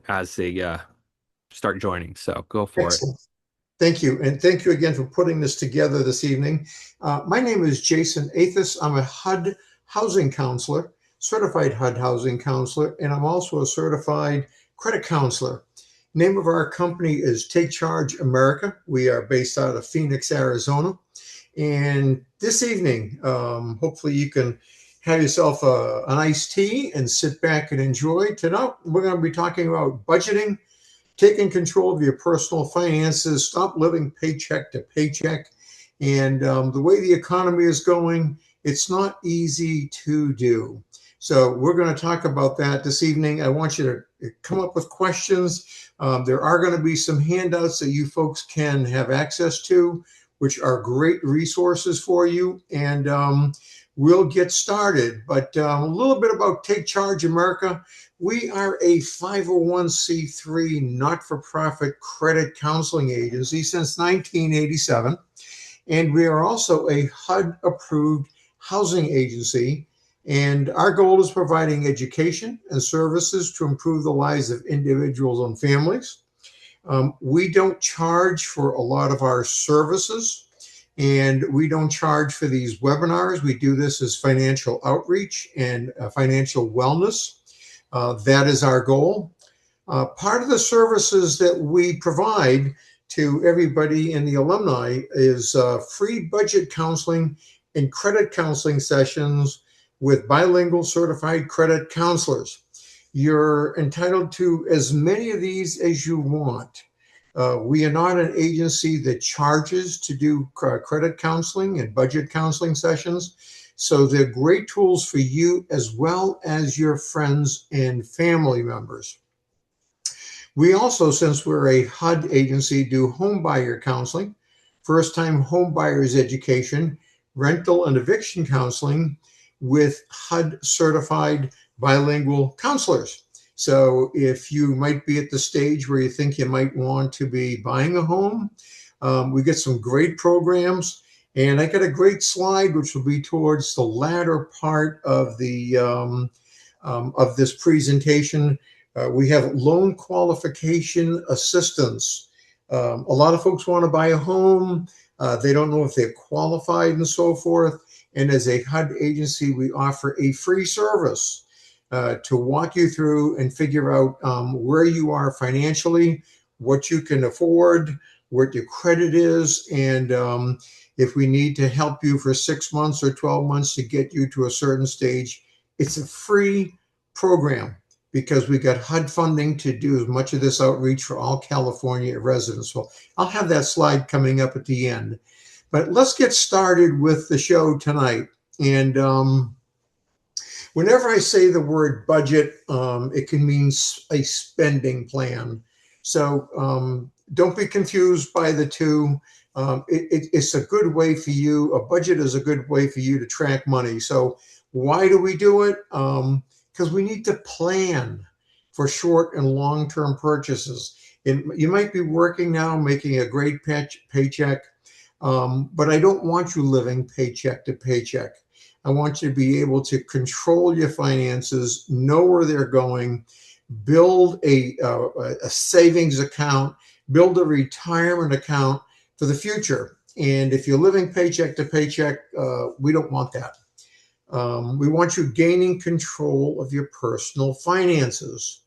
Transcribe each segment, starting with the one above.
as they start joining. So go for it. Excellent. Thank you. And thank you again for putting this together this evening. My name is Jason Athos. I'm a HUD housing counselor, certified HUD housing counselor, and I'm also a certified credit counselor. Name of our company is Take Charge America. We are based out of Phoenix, Arizona. And this evening, hopefully you can have yourself an iced tea and sit back and enjoy. Tonight, we're going to be talking about budgeting, taking control of your personal finances, stop living paycheck to paycheck. And the way the economy is going, it's not easy to do. So we're going to talk about that this evening. I want you to come up with questions. There are going to be some handouts that you folks can have access to, which are great resources for you. And we'll get started. But a little bit about Take Charge America. We are a 501c3 not-for-profit credit counseling agency since 1987, and we are also a HUD-approved housing agency, and our goal is providing education and services to improve the lives of individuals and families. We don't charge for a lot of our services, and we don't charge for these webinars. We do this as financial outreach and financial wellness. That is our goal. Part of the services that we provide to everybody in the alumni is free budget counseling and credit counseling sessions with bilingual certified credit counselors. You're entitled to as many of these as you want. We are not an agency that charges to do credit counseling and budget counseling sessions. So they're great tools for you as well as your friends and family members. We also, since we're a HUD agency, do home buyer counseling, first-time home buyers education, rental and eviction counseling with HUD certified bilingual counselors. So if you might be at the stage where you think you might want to be buying a home, we get some great programs. And I got a great slide, which will be towards the latter part of the of this presentation. We have loan qualification assistance. A lot of folks want to buy a home. They don't know if they're qualified and so forth. And as a HUD agency, we offer a free service to walk you through and figure out where you are financially, what you can afford, what your credit is, and if we need to help you for 6 months or 12 months to get you to a certain stage. It's a free program because we got HUD funding to do as much of this outreach for all California residents. Well, I'll have that slide coming up at the end. But let's get started with the show tonight. And whenever I say the word budget, it can mean a spending plan. So don't be confused by the two. It's a good way for you. A budget is a good way for you to track money. So why do we do it? Because we need to plan for short and long-term purchases. You might be working now, making a great paycheck, but I don't want you living paycheck to paycheck. I want you to be able to control your finances, know where they're going, build a savings account, build a retirement account for the future. And if you're living paycheck to paycheck, we don't want that. We want you gaining control of your personal finances.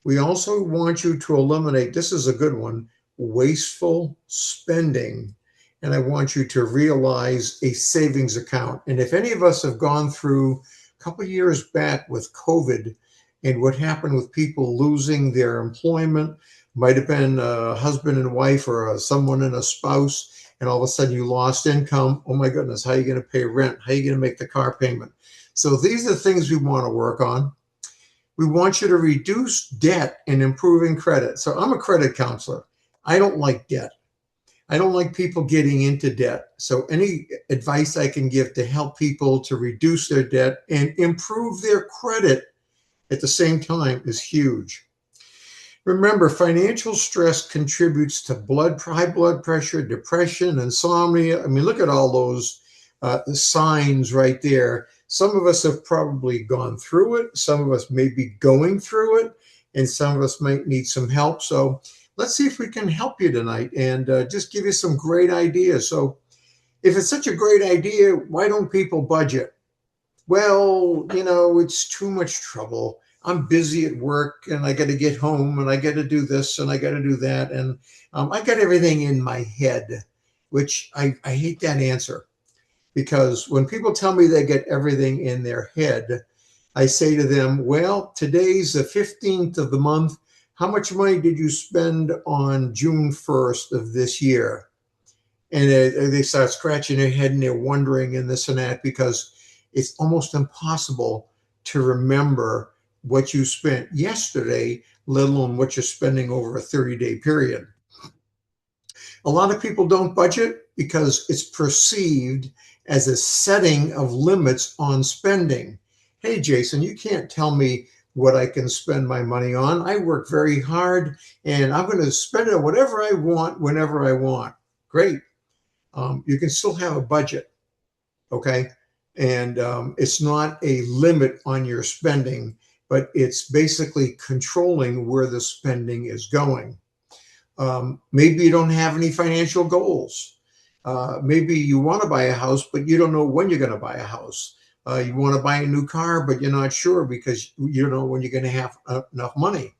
We also want you to eliminate, this is a good one, wasteful spending. And I want you to realize a savings account. And if any of us have gone through a couple of years back with COVID and what happened with people losing their employment, might have been a husband and wife or someone and a spouse, and all of a sudden you lost income. Oh my goodness, how are you going to pay rent? How are you going to make the car payment? So these are the things we want to work on. We want you to reduce debt and improving credit. So I'm a credit counselor. I don't like debt. I don't like people getting into debt. So any advice I can give to help people to reduce their debt and improve their credit at the same time is huge. Remember, financial stress contributes to high blood pressure, depression, insomnia. I mean, look at all those signs right there. Some of us have probably gone through it. Some of us may be going through it. and some of us might need some help. So let's see if we can help you tonight and just give you some great ideas. So if it's such a great idea, why don't people budget? Well, it's too much trouble. I'm busy at work and I got to get home and I got to do this and I got to do that. And I got everything in my head, which I hate that answer, because when people tell me they get everything in their head, I say to them, well, today's the 15th of the month. How much money did you spend on June 1st of this year? And they start scratching their head and they're wondering and this and that, because it's almost impossible to remember what you spent yesterday, let alone what you're spending over a 30-day period. A lot of people don't budget because it's perceived as a setting of limits on spending. Hey, Jason, you can't tell me what I can spend my money on. I work very hard and I'm going to spend it on whatever I want, whenever I want. Great. You can still have a budget, okay? And it's not a limit on your spending, but it's basically controlling where the spending is going. Maybe you don't have any financial goals. Maybe you want to buy a house, but you don't know when you're going to buy a house. You want to buy a new car, but you're not sure because you don't know when you're going to have enough money.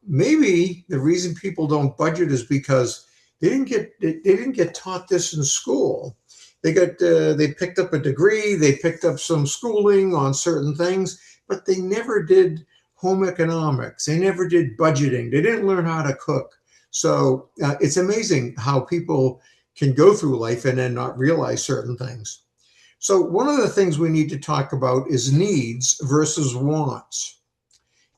Maybe the reason people don't budget is because they didn't get taught this in school. They picked up a degree, they picked up some schooling on certain things, but they never did home economics. They never did budgeting. They didn't learn how to cook. So it's amazing how people can go through life and then not realize certain things. So one of the things we need to talk about is needs versus wants.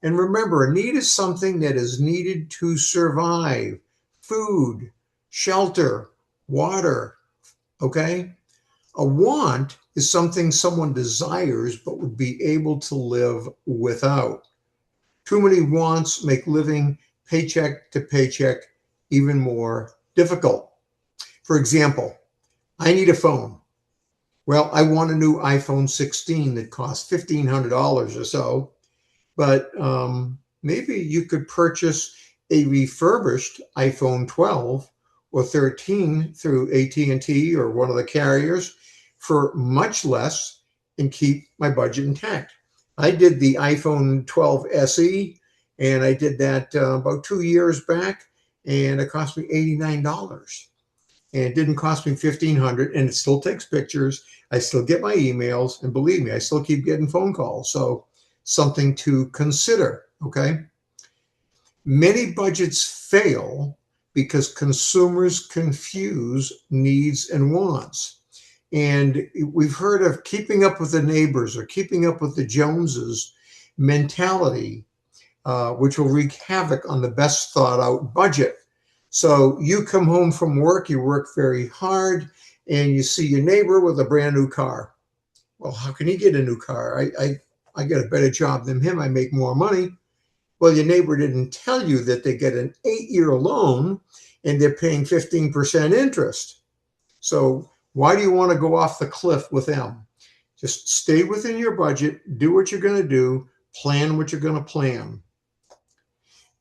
And remember, a need is something that is needed to survive: food, shelter, water, okay? A want is something someone desires but would be able to live without. Too many wants make living paycheck to paycheck even more difficult. For example, I need a phone. Well, I want a new iPhone 16 that costs $1,500 or so, but maybe you could purchase a refurbished iPhone 12 or 13 through AT&T or one of the carriers for much less and keep my budget intact. I did the iPhone 12 SE, and I did that about 2 years back, and it cost me $89. And it didn't cost me $1,500, and it still takes pictures. I still get my emails, and believe me, I still keep getting phone calls. So something to consider, okay? Many budgets fail because consumers confuse needs and wants. And we've heard of keeping up with the neighbors or keeping up with the Joneses mentality, which will wreak havoc on the best thought out budget. So you come home from work, you work very hard, and you see your neighbor with a brand new car. Well, how can he get a new car? I get a better job than him. I make more money. Well, your neighbor didn't tell you that they get an 8-year loan and they're paying 15% interest. So why do you want to go off the cliff with them? Just stay within your budget, do what you're going to do, plan what you're going to plan.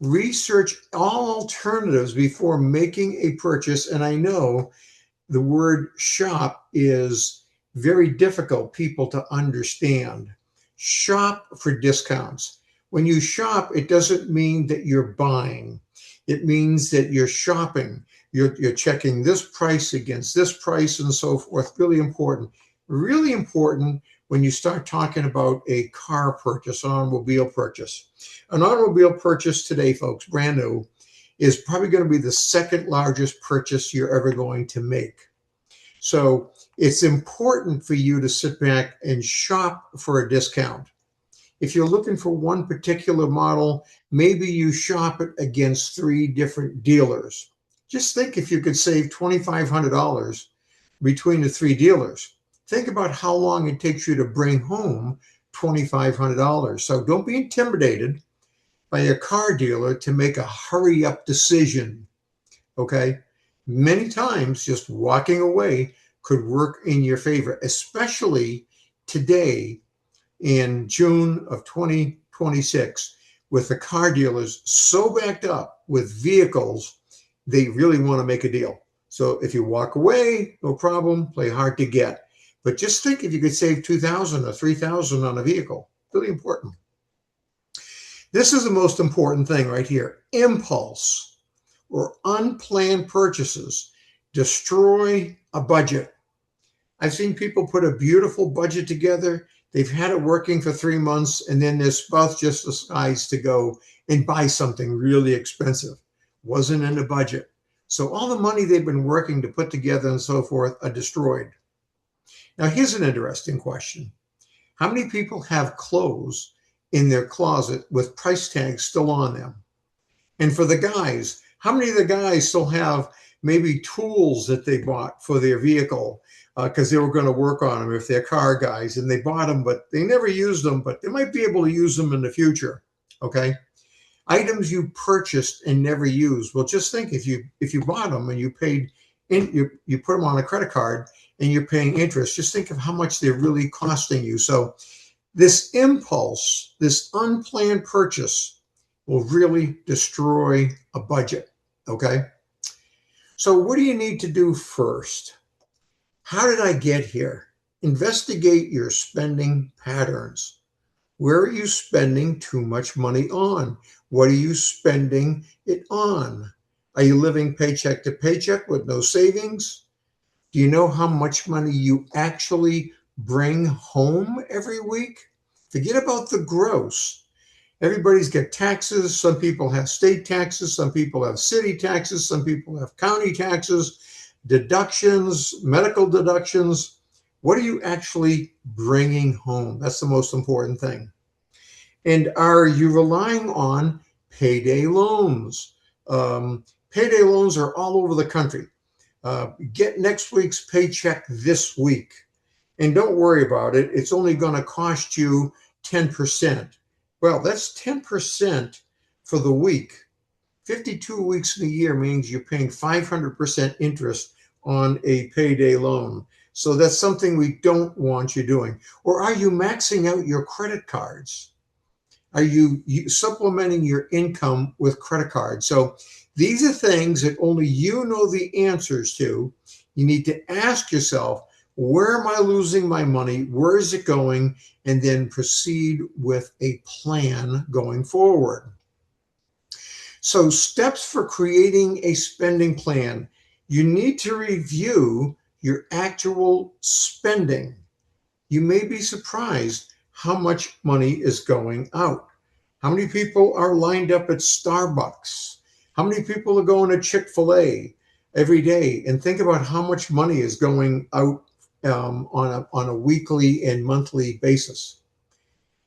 Research all alternatives before making a purchase. And I know the word shop is very difficult people to understand. Shop for discounts. When you shop, it doesn't mean that you're buying. It means that you're shopping. You're checking this price against this price and so forth. Really important. Really important when you start talking about a car purchase, an automobile purchase. An automobile purchase today, folks, brand new, is probably going to be the second largest purchase you're ever going to make. So it's important for you to sit back and shop for a discount. If you're looking for one particular model, maybe you shop it against 3 different dealers. Just think if you could save $2,500 between the 3 dealers. Think about how long it takes you to bring home $2,500. So don't be intimidated by a car dealer to make a hurry up decision, okay? Many times just walking away could work in your favor, especially today in June of 2026, with the car dealers so backed up with vehicles, they really want to make a deal. So if you walk away, no problem, play hard to get. But just think if you could save $2,000 or $3,000 on a vehicle, really important. This is the most important thing right here. Impulse or unplanned purchases destroy a budget. I've seen people put a beautiful budget together. They've had it working for 3 months, and then their spouse just decides to go and buy something really expensive. Wasn't in the budget. So all the money they've been working to put together and so forth are destroyed. Now, here's an interesting question. How many people have clothes in their closet with price tags still on them? And for the guys, how many of the guys still have maybe tools that they bought for their vehicle because they were going to work on them if they're car guys, and they bought them, but they never used them, but they might be able to use them in the future, okay? Items you purchased and never used. Well, just think if you bought them and you paid, you put them on a credit card and you're paying interest, just think of how much they're really costing you. So this impulse, this unplanned purchase will really destroy a budget, okay? So what do you need to do first? How did I get here? Investigate your spending patterns. Where are you spending too much money on? What are you spending it on? Are you living paycheck to paycheck with no savings? Do you know how much money you actually bring home every week? Forget about the gross. Everybody's got taxes. Some people have state taxes. Some people have city taxes. Some people have county taxes, deductions, medical deductions. What are you actually bringing home? That's the most important thing. And are you relying on payday loans? Payday loans are all over the country. Get next week's paycheck this week. And don't worry about it. It's only going to cost you 10%. Well, that's 10% for the week. 52 weeks in a year means you're paying 500% interest on a payday loan. So that's something we don't want you doing. Or are you maxing out your credit cards? Are you supplementing your income with credit cards? So these are things that only you know the answers to. You need to ask yourself, where am I losing my money? Where is it going? And then proceed with a plan going forward. So steps for creating a spending plan. You need to review your actual spending. You may be surprised how much money is going out. How many people are lined up at Starbucks? How many people are going to Chick-fil-A every day? And think about how much money is going out on a weekly and monthly basis.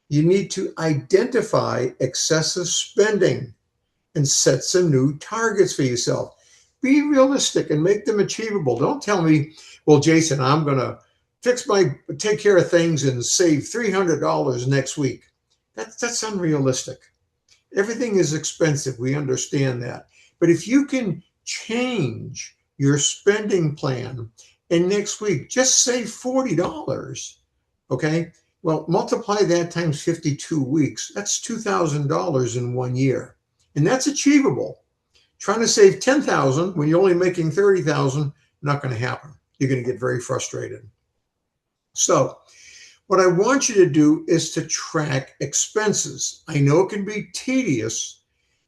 You need to identify excessive spending and set some new targets for yourself. Be realistic and make them achievable. Don't tell me, well, Jason, I'm going to take care of things and save $300 next week. That's unrealistic. Everything is expensive. We understand that. But if you can change your spending plan and next week just save $40, okay? Well, multiply that times 52 weeks. That's $2,000 in 1 year. And that's achievable. Trying to save $10,000 when you're only making $30,000, not going to happen. You're going to get very frustrated. So what I want you to do is to track expenses. I know it can be tedious,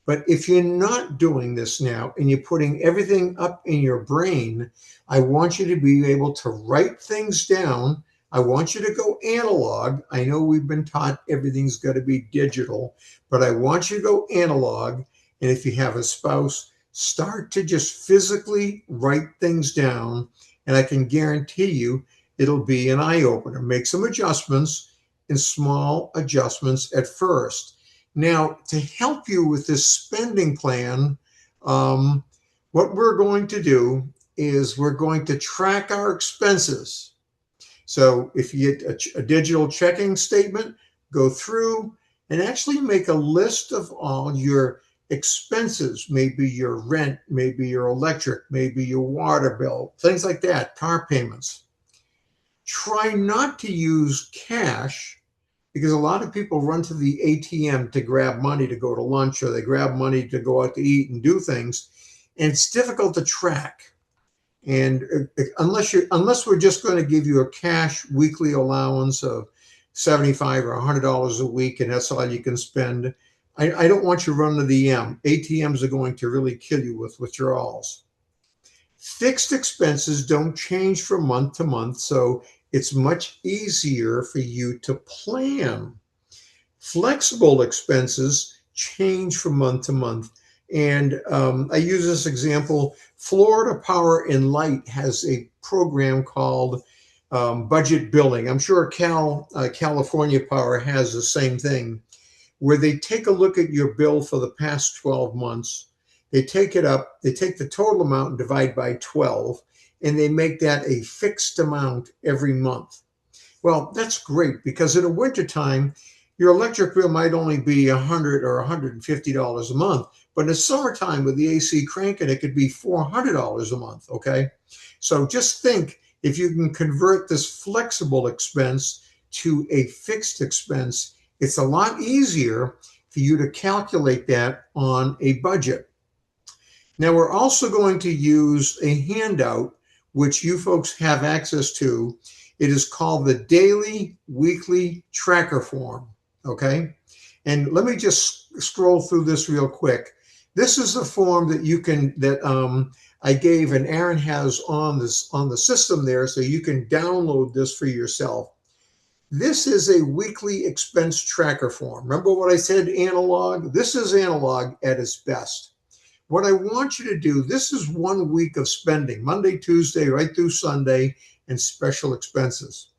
but if you're not doing this now and you're putting everything up in your brain, I want you to be able to write things down. I want you to go analog. I know we've been taught everything's got to be digital, but I want you to go analog. And if you have a spouse, start to just physically write things down. And I can guarantee you it'll be an eye-opener. Make some adjustments and small adjustments at first. Now, to help you with this spending plan, what we're going to do is we're going to track our expenses. So if you get a digital checking statement, go through and actually make a list of all your expenses, maybe your rent, maybe your electric, maybe your water bill, things like that, car payments. Try not to use cash because a lot of people run to the ATM to grab money to go to lunch, or they grab money to go out to eat and do things. And it's difficult to track. And unless we're just going to give you a cash weekly allowance of $75 or $100 a week, and that's all you can spend, I don't want you running to the ATMs are going to really kill you with withdrawals. Fixed expenses don't change from month to month, so it's much easier for you to plan. Flexible expenses change from month to month. And I use this example. Florida Power and Light has a program called budget billing. I'm sure California Power has the same thing, where they take a look at your bill for the past 12 months. They take it up, they take the total amount and divide by 12, and they make that a fixed amount every month. Well, that's great, because in the wintertime, your electric bill might only be $100 or $150 a month. But in the summertime with the AC cranking, it could be $400 a month, okay? So just think, if you can convert this flexible expense to a fixed expense, it's a lot easier for you to calculate that on a budget. Now, we're also going to use a handout, which you folks have access to. It is called the Daily Weekly Tracker Form, okay? And let me just scroll through this real quick. This is the form that I gave, and Aaron has on the system there, so you can download this for yourself. This is a weekly expense tracker form. Remember what I said, analog? This is analog at its best. What I want you to do, this is 1 week of spending, Monday, Tuesday, right through Sunday, and special expenses.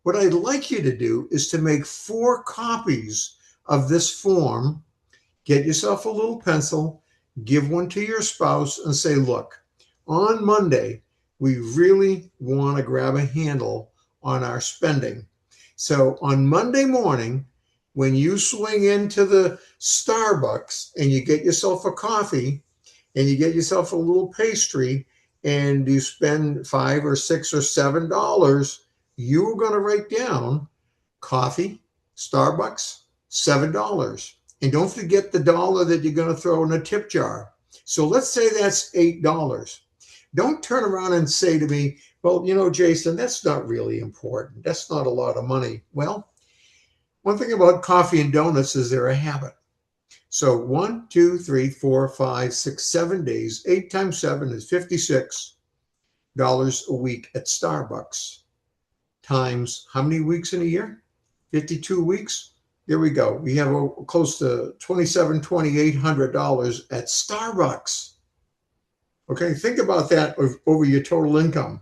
What I'd like you to do is to make 4 copies of this form. Get yourself a little pencil, give one to your spouse, and say, look, on Monday, we really want to grab a handle on our spending. So on Monday morning, when you swing into the Starbucks and you get yourself a coffee and you get yourself a little pastry and you spend $5 or $6 or $7, you're going to write down coffee, Starbucks, $7. And don't forget the $1 that you're going to throw in a tip jar. So let's say that's $8. Don't turn around and say to me, well, you know, Jason, that's not really important. That's not a lot of money. Well, one thing about coffee and donuts is they're a habit. So 1, 2, 3, 4, 5, 6, 7 days, 8 times 7 is $56 a week at Starbucks. Times how many weeks in a year? 52 weeks. There we go. We have close to $2,700, $2,800 at Starbucks. Okay, think about that over your total income.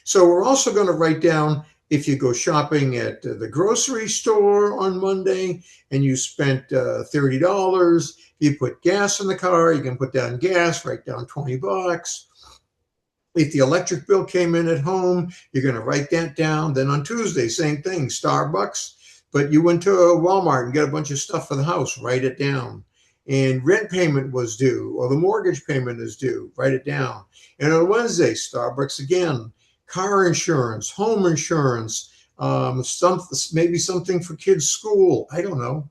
So we're also going to write down, if you go shopping at the grocery store on Monday and you spent $30, you put gas in the car, you can put down gas, write down $20. If the electric bill came in at home, you're going to write that down. Then on Tuesday, same thing, Starbucks. But you went to a Walmart and got a bunch of stuff for the house, write it down. And rent payment was due, or the mortgage payment is due, write it down. And on Wednesday, Starbucks again. Car insurance, home insurance, maybe something for kids' school. I don't know.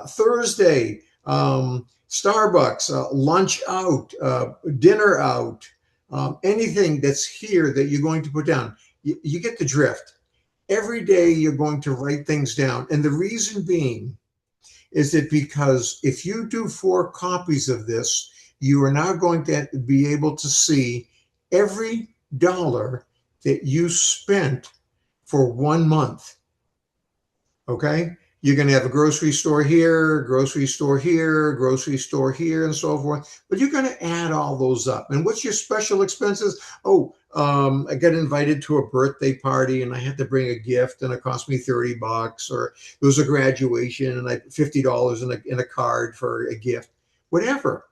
Thursday, Starbucks, lunch out, dinner out, anything that's here that you're going to put down. You get the drift. Every day you're going to write things down. And the reason being is that because if you do 4 copies of this, you are now going to be able to see every dollar that you spent for 1 month. Okay? You're going to have a grocery store here, grocery store here, grocery store here, and so forth. But you're going to add all those up. And what's your special expenses? Oh, I got invited to a birthday party and I had to bring a gift and it cost me $30, or there was a graduation and I $50 in a card for a gift. Whatever.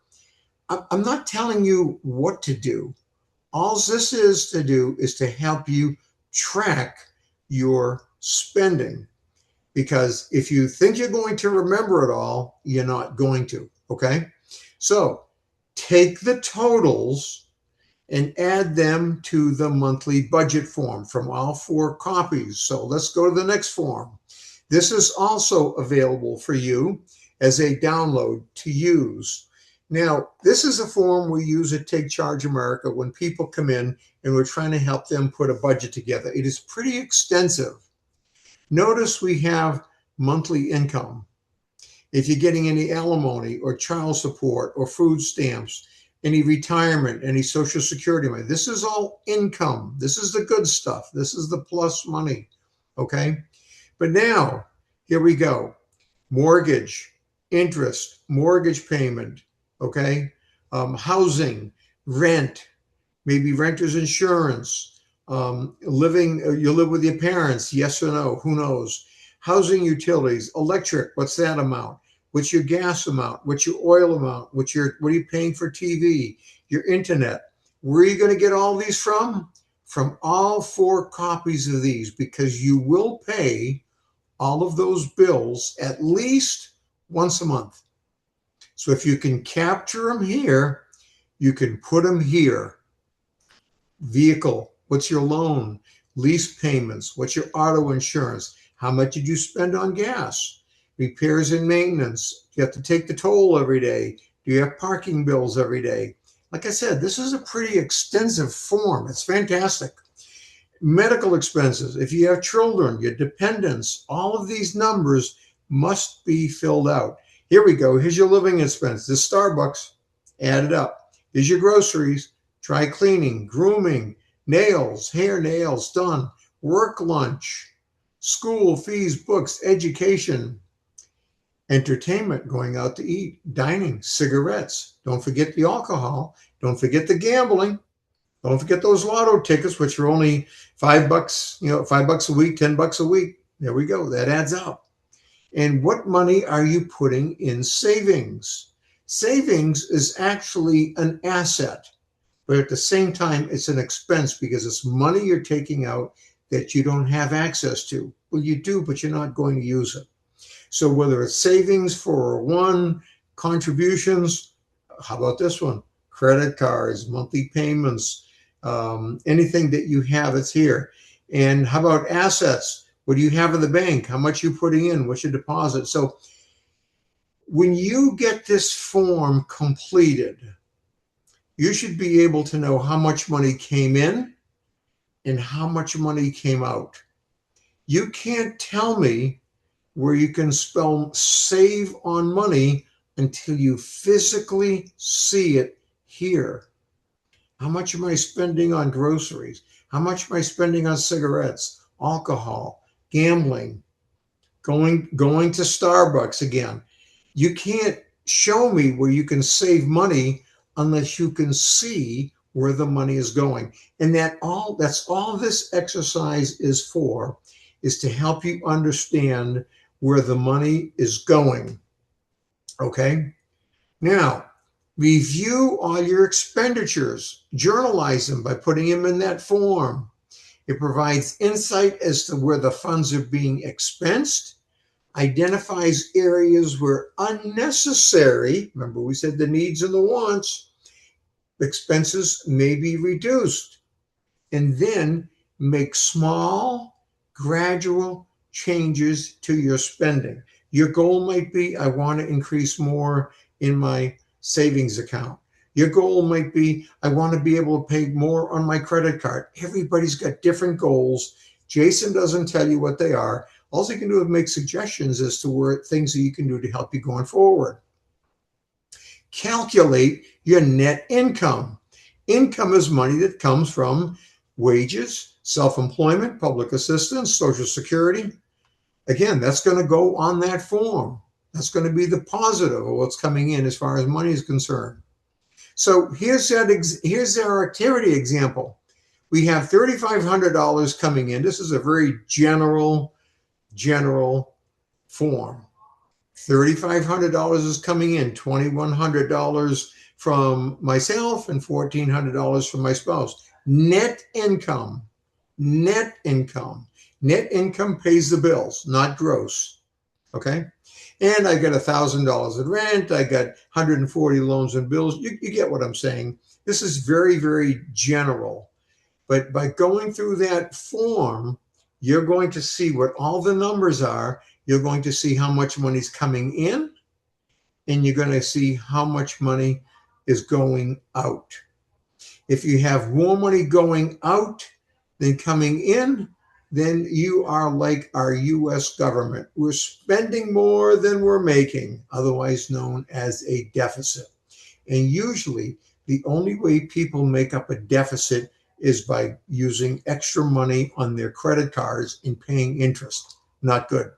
I'm not telling you what to do. All this is to do is to help you track your spending. Because if you think you're going to remember it all, you're not going to, okay? So take the totals and add them to the monthly budget form from all 4 copies. So let's go to the next form. This is also available for you as a download to use. Now, this is a form we use at Take Charge America when people come in and we're trying to help them put a budget together. It is pretty extensive. Notice we have monthly income. If you're getting any alimony or child support or food stamps, any retirement, any Social Security money, this is all income. This is the good stuff. This is the plus money. Okay. But now, here we go. Mortgage, interest, mortgage payment, okay? Housing, rent, maybe renter's insurance, living, you live with your parents, yes or no, who knows? Housing utilities, electric, what's that amount? What's your gas amount? What's your oil amount? What are you paying for TV? Your internet. Where are you going to get all these from? From all 4 copies of these, because you will pay all of those bills at least once a month. So if you can capture them here, you can put them here. Vehicle, what's your loan? Lease payments, what's your auto insurance? How much did you spend on gas? Repairs and maintenance. Do you have to take the toll every day? Do you have parking bills every day? Like I said, this is a pretty extensive form. It's fantastic. Medical expenses, if you have children, your dependents, all of these numbers must be filled out. Here we go. Here's your living expense. This Starbucks, add it up. Here's your groceries, dry cleaning, grooming, nails, hair, nails done, work lunch, school fees, books, education, entertainment, going out to eat, dining, cigarettes. Don't forget the alcohol. Don't forget the gambling. Don't forget those lotto tickets, which are only $5, $5 a week, $10 a week. There we go. That adds up. And what money are you putting in savings? Savings is actually an asset, but at the same time, it's an expense because it's money you're taking out that you don't have access to. Well, you do, but you're not going to use it. So whether it's savings, 401, contributions, how about this one? Credit cards, monthly payments, anything that you have, it's here. And how about assets? What do you have in the bank? How much you putting in? What's your deposit? So when you get this form completed, you should be able to know how much money came in and how much money came out. You can't tell me where you can spell save on money until you physically see it here. How much am I spending on groceries? How much am I spending on cigarettes, alcohol, gambling, going to Starbucks again? You can't show me where you can save money unless you can see where the money is going. And that's all this exercise is for, is to help you understand where the money is going. Okay? Now, review all your expenditures. Journalize them by putting them in that form. It provides insight as to where the funds are being expensed, identifies areas where unnecessary, remember we said the needs and the wants, expenses may be reduced, and then make small, gradual changes to your spending. Your goal might be, I want to increase more in my savings account. Your goal might be, I want to be able to pay more on my credit card. Everybody's got different goals. Jason doesn't tell you what they are. All you can do is make suggestions as to where things that you can do to help you going forward. Calculate your net income. Income is money that comes from wages, self-employment, public assistance, Social Security. Again, that's going to go on that form. That's going to be the positive of what's coming in as far as money is concerned. So here's our activity example. We have $3,500 coming in. This is a very general form. $3,500 is coming in, $2,100 from myself and $1,400 from my spouse. Net income. Net income pays the bills, not gross. Okay? And I got $1,000 in rent. I got 140 loans and bills. You get what I'm saying. This is very, very general. But by going through that form, you're going to see what all the numbers are, you're going to see how much money's coming in, and you're going to see how much money is going out. If you have more money going out than coming in, then you are like our US government. We're spending more than we're making, otherwise known as a deficit. And usually the only way people make up a deficit is by using extra money on their credit cards and paying interest. Not good.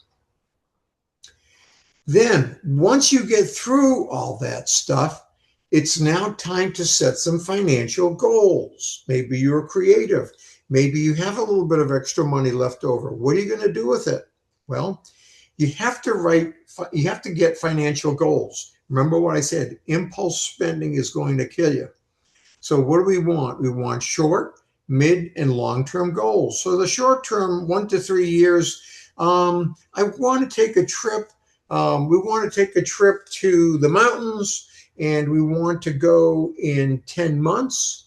Then, once you get through all that stuff, it's now time to set some financial goals. Maybe you're creative. Maybe you have a little bit of extra money left over. What are you going to do with it? Well, you have to get financial goals. Remember what I said, impulse spending is going to kill you. So what do we want? We want short, mid, and long-term goals. So the short term, 1 to 3 years, I want to take a trip. We want to take a trip to the mountains, and we want to go in 10 months.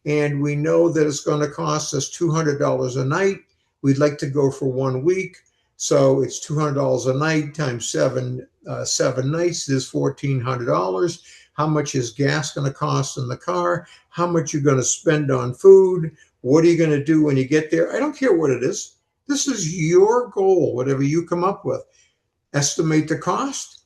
And we know that it's going to cost us $200 a night. We'd like to go for 1 week. So it's $200 a night times 7 nights is $1,400. How much is gas going to cost in the car? How much you're going to spend on food? What are you going to do when you get there? I don't care what it is. This is your goal, whatever you come up with. Estimate the cost,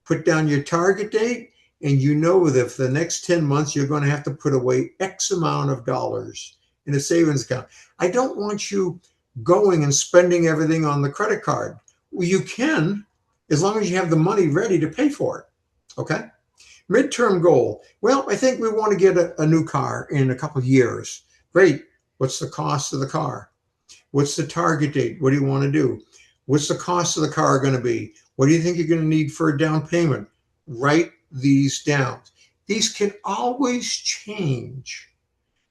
put down your target date, and you know that for the next 10 months, you're going to have to put away X amount of dollars in a savings account. I don't want you going and spending everything on the credit card. Well, you can, as long as you have the money ready to pay for it. Okay? Midterm goal. Well, I think we want to get a new car in a couple of years. Great. What's the cost of the car? What's the target date? What do you want to do? What's the cost of the car going to be? What do you think you're going to need for a down payment? Write these down. These can always change.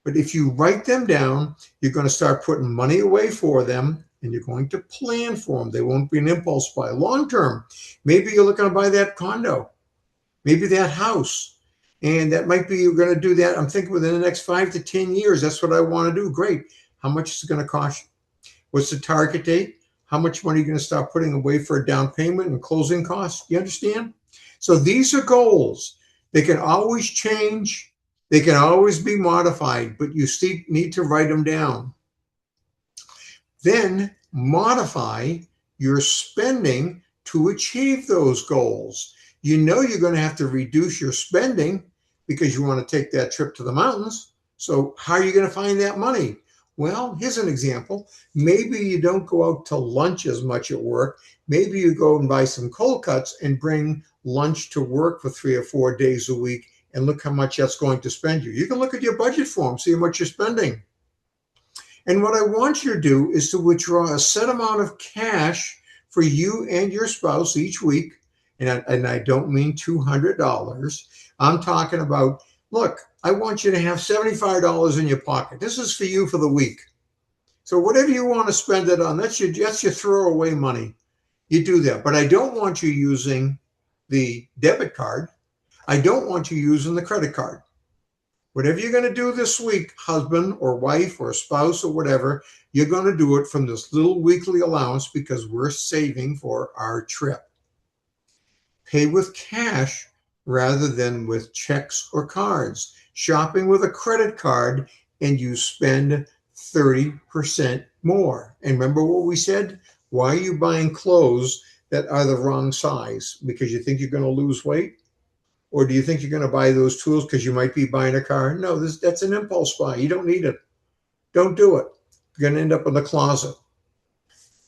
But if you write them down, you're going to start putting money away for them, and you're going to plan for them. They won't be an impulse buy. Long term, maybe you're looking to buy that condo, maybe that house, and that might be you're going to do that. I'm thinking within the next 5 to 10 years, that's what I want to do. Great. How much is it going to cost you? What's the target date? How much money are you going to start putting away for a down payment and closing costs? You understand? So these are goals. They can always change. They can always be modified, but you need to write them down. Then modify your spending to achieve those goals. You know you're going to have to reduce your spending because you want to take that trip to the mountains. So how are you going to find that money? Well, here's an example. Maybe you don't go out to lunch as much at work. Maybe you go and buy some cold cuts and bring lunch to work for 3 or 4 days a week, and look how much that's going to spend you. You can look at your budget form, see how much you're spending. And what I want you to do is to withdraw a set amount of cash for you and your spouse each week. And I don't mean $200. I'm talking about, look, I want you to have $75 in your pocket. This is for you for the week. So whatever you want to spend it on, that's your throwaway money. You do that. But I don't want you using the debit card. I don't want you using the credit card. Whatever you're going to do this week, husband or wife or spouse or whatever, you're going to do it from this little weekly allowance because we're saving for our trip. Pay with cash rather than with checks or cards. Shopping with a credit card and you spend 30% more. And remember what we said? Why are you buying clothes that are the wrong size? Because you think you're going to lose weight? Or do you think you're going to buy those tools because you might be buying a car? No, that's an impulse buy. You don't need it. Don't do it. You're going to end up in the closet.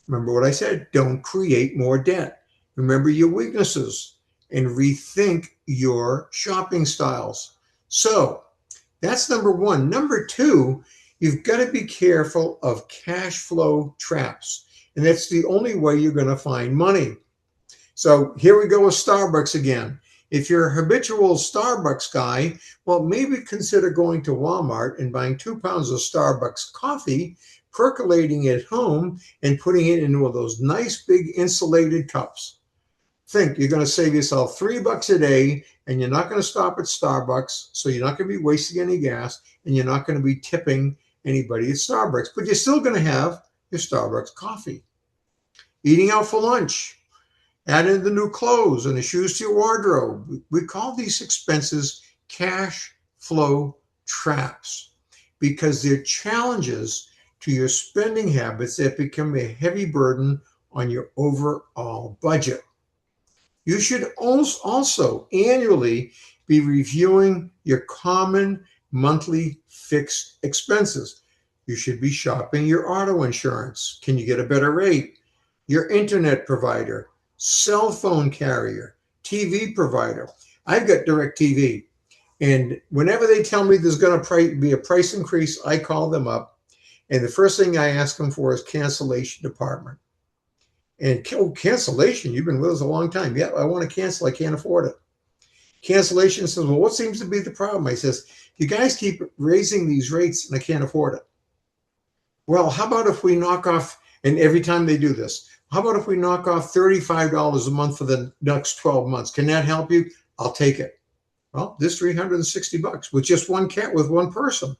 Remember what I said? Don't create more debt. Remember your weaknesses and rethink your shopping styles. So that's number one. Number two, you've got to be careful of cash flow traps. And that's the only way you're going to find money. So here we go with Starbucks again. If you're a habitual Starbucks guy, well, maybe consider going to Walmart and buying 2 pounds of Starbucks coffee, percolating it home, and putting it into one of those nice big insulated cups. Think you're going to save yourself $3 a day, and you're not going to stop at Starbucks, so you're not going to be wasting any gas, and you're not going to be tipping anybody at Starbucks, but you're still going to have your Starbucks coffee. Eating out for lunch. Add in the new clothes and the shoes to your wardrobe. We call these expenses cash flow traps because they're challenges to your spending habits that become a heavy burden on your overall budget. You should also annually be reviewing your common monthly fixed expenses. You should be shopping your auto insurance. Can you get a better rate? Your internet provider, cell phone carrier, TV provider. I've got DirecTV. And whenever they tell me there's going to be a price increase, I call them up. And the first thing I ask them for is cancellation department. And cancellation, you've been with us a long time. Yeah, I want to cancel. I can't afford it. Cancellation says, well, what seems to be the problem? I says, you guys keep raising these rates and I can't afford it. Well, how about if we knock off, and every time they do this, how about if we knock off $35 a month for the next 12 months? Can that help you? I'll take it. Well, this $360 with just one cat, with one person.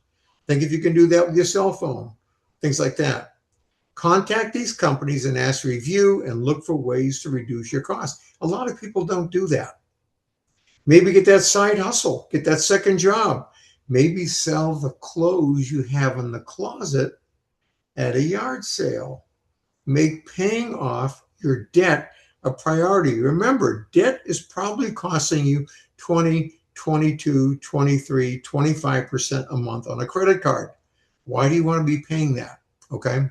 Think if you can do that with your cell phone, things like that. Contact these companies and ask review and look for ways to reduce your costs. A lot of people don't do that. Maybe get that side hustle, get that second job. Maybe sell the clothes you have in the closet at a yard sale. Make paying off your debt a priority. Remember, debt is probably costing you 20, 22, 23, 25% a month on a credit card. Why do you want to be paying that? Okay.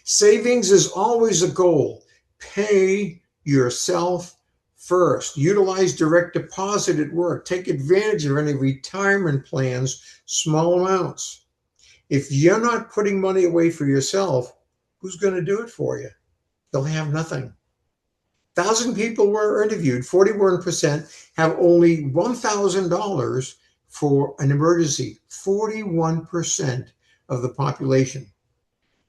Savings is always a goal. Pay yourself first. Utilize direct deposit at work. Take advantage of any retirement plans, small amounts. If you're not putting money away for yourself, who's going to do it for you? They'll have nothing. 1,000 people were interviewed. 41% have only $1,000 for an emergency. 41% of the population.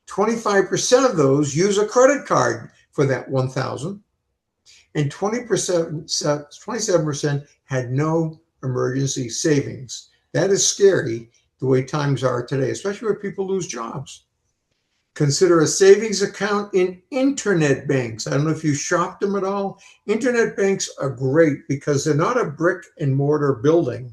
25% of those use a credit card for that 1,000, and 27% had no emergency savings. That is scary the way times are today, especially where people lose jobs. Consider a savings account in internet banks. I don't know if you shopped them at all. Internet banks are great because they're not a brick and mortar building,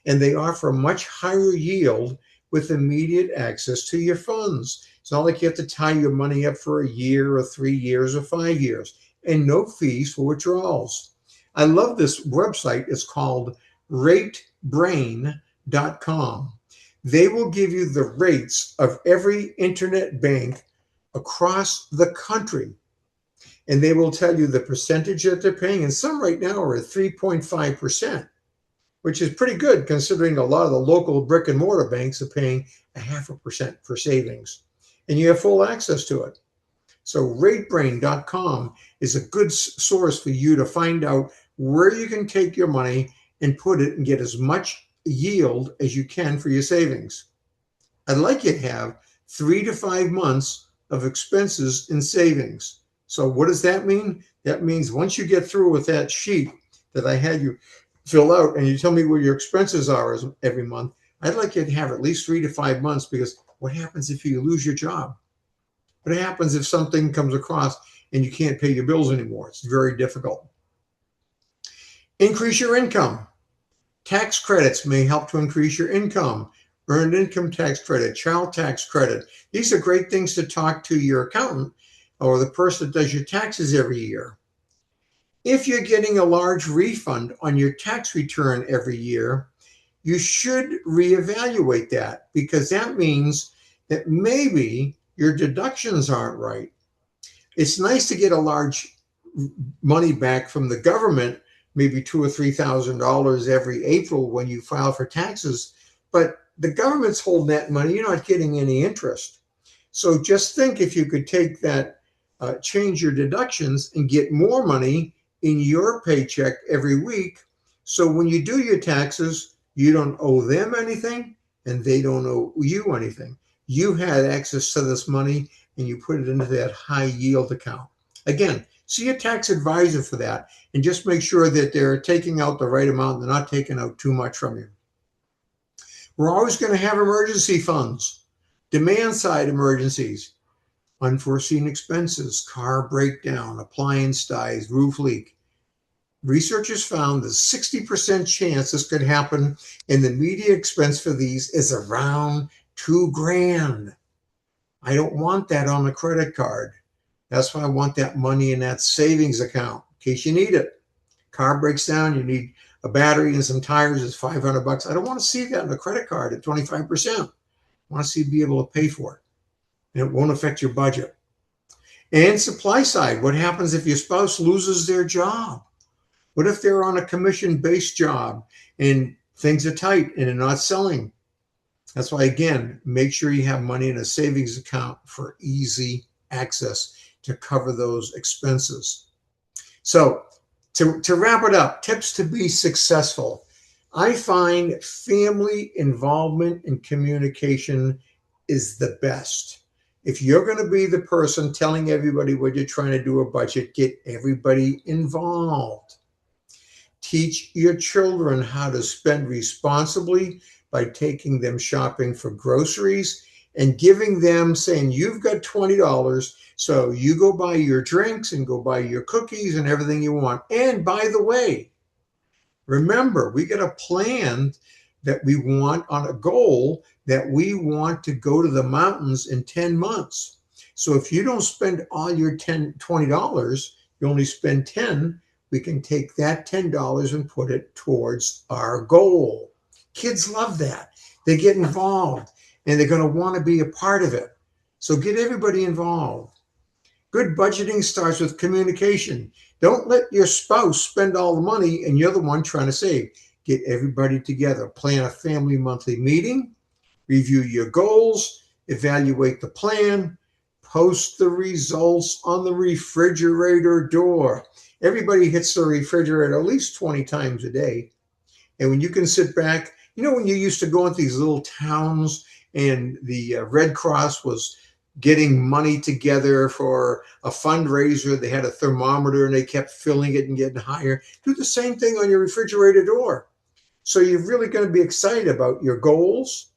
and they offer a much higher yield with immediate access to your funds. It's not like you have to tie your money up for a year or 3 years or 5 years, and no fees for withdrawals. I love this website. It's called ratebrain.com. They will give you the rates of every internet bank across the country, and they will tell you the percentage that they're paying. And some right now are at 3.5%, which is pretty good considering a lot of the local brick and mortar banks are paying 0.5% for savings. And you have full access to it. So ratebrain.com is a good source for you to find out where you can take your money and put it and get as much yield as you can for your savings. I'd like you to have 3 to 5 months of expenses in savings. So what does that mean? That means once you get through with that sheet that I had you fill out and you tell me where your expenses are every month, I'd like you to have at least 3 to 5 months, because what happens if you lose your job? What happens if something comes across and you can't pay your bills anymore? It's very difficult. Increase your income. Tax credits may help to increase your income. Earned income tax credit, child tax credit. These are great things to talk to your accountant or the person that does your taxes every year. If you're getting a large refund on your tax return every year, you should reevaluate that, because that means that maybe your deductions aren't right. It's nice to get a large money back from the government, maybe $2,000 or $3,000 every April when you file for taxes, but the government's holding that money. You're not getting any interest. So just think if you could take that, change your deductions and get more money in your paycheck every week. So when you do your taxes, you don't owe them anything and they don't owe you anything. You had access to this money and you put it into that high yield account. Again, see a tax advisor for that, and just make sure that they're taking out the right amount. They're not taking out too much from you. We're always going to have emergency funds, demand side emergencies. unforeseen expenses, car breakdown, appliance dies, roof leak. Researchers found that 60% chance this could happen, and the media expense for these is around $2,000. I don't want that on a credit card. That's why I want that money in that savings account in case you need it. Car breaks down, you need a battery and some tires, it's $500. I don't want to see that on a credit card at 25%. I want to see be able to pay for it. And it won't affect your budget. And supply side, what happens if your spouse loses their job? What if they're on a commission-based job and things are tight and they're not selling? That's why, again, make sure you have money in a savings account for easy access to cover those expenses. So to wrap it up, tips to be successful. I find family involvement and communication is the best. If you're going to be the person telling everybody what you're trying to do a budget, get everybody involved. Teach your children how to spend responsibly by taking them shopping for groceries and giving them, saying, you've got $20, so you go buy your drinks and go buy your cookies and everything you want. And by the way, remember, we got a plan that we want on a goal that we want to go to the mountains in 10 months. So if you don't spend all your $20, you only spend 10, we can take that $10 and put it towards our goal. Kids love that. They get involved and they're going to want to be a part of it. So get everybody involved. Good budgeting starts with communication. Don't let your spouse spend all the money and you're the one trying to save. Get everybody together. Plan a family monthly meeting. Review your goals. Evaluate the plan. Post the results on the refrigerator door. Everybody hits the refrigerator at least 20 times a day. And when you can sit back, you know, when you used to go into these little towns and the Red Cross was getting money together for a fundraiser, they had a thermometer and they kept filling it and getting higher. Do the same thing on your refrigerator door. So you're really going to be excited about your goals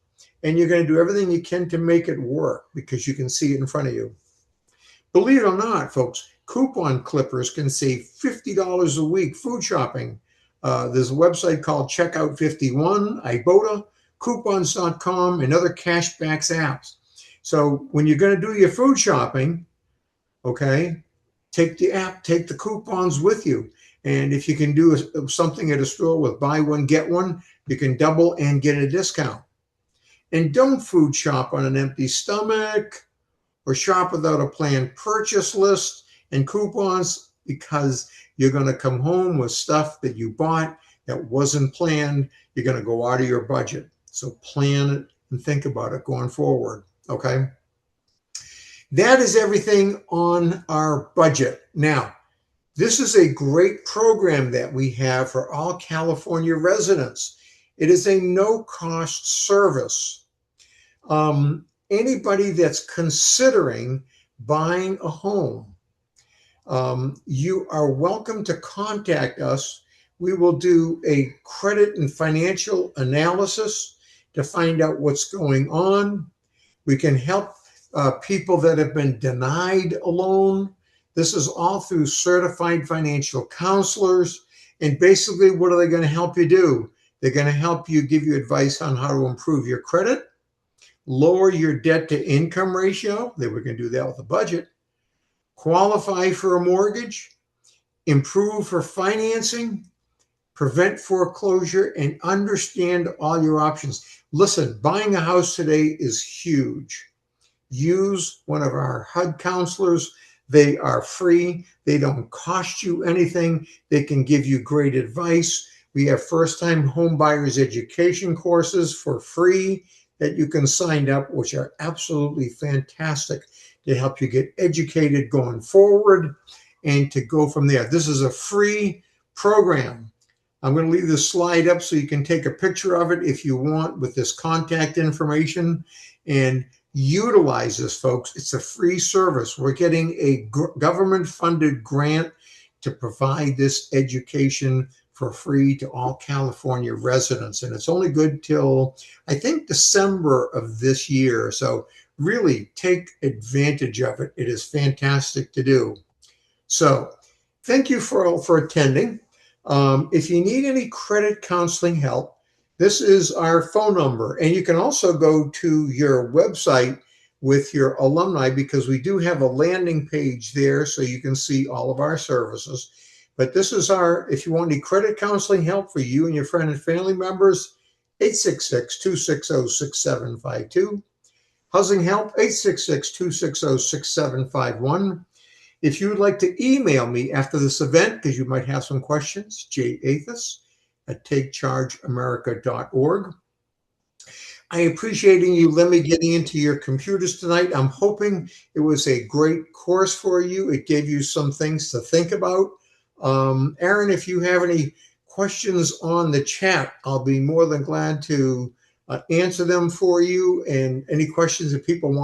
and you're going to do everything you can to make it work because you can see it in front of you. Believe it or not, folks, coupon clippers can save $50 a week food shopping. There's a website called Checkout 51, Ibotta, coupons.com, and other cashbacks apps. So when you're going to do your food shopping, okay, take the app, take the coupons with you. And if you can do something at a store with buy one, get one, you can double and get a discount. And don't food shop on an empty stomach or shop without a planned purchase list and coupons because you're going to come home with stuff that you bought that wasn't planned. You're going to go out of your budget. So plan it and think about it going forward. Okay. That is everything on our budget. Now, this is a great program that we have for all California residents. It is a no-cost service. Anybody that's considering buying a home, you are welcome to contact us. We will do a credit and financial analysis to find out what's going on. We can help people that have been denied a loan. This is all through certified financial counselors. And basically, what are they going to help you do? They're going to help you, give you advice on how to improve your credit, lower your debt to income ratio. They were going to do that with a budget. Qualify for a mortgage, improve for financing, prevent foreclosure, and understand all your options. Listen, buying a house today is huge. Use one of our HUD counselors. They are free. They don't cost you anything. They can give you great advice. We have first-time home buyers education courses for free that you can sign up, which are absolutely fantastic to help you get educated going forward and to go from there. This is a free program. I'm going to leave this slide up so you can take a picture of it if you want with this contact information and utilize this, folks. It's a free service. We're getting a government-funded grant to provide this education for free to all California residents. And it's only good till, I think, December of this year. So really take advantage of it. It is fantastic to do. So thank you for attending. If you need any credit counseling help, this is our phone number. And you can also go to your website with your alumni, because we do have a landing page there so you can see all of our services. But this is if you want any credit counseling help for you and your friend and family members, 866-260-6752. Housing help, 866-260-6751. If you would like to email me after this event, because you might have some questions, jathis@takechargeamerica.org. I appreciate you, Lemmy, getting into your computers tonight. I'm hoping it was a great course for you. It gave you some things to think about. Aaron, if you have any questions on the chat, I'll be more than glad to answer them for you. And any questions that people want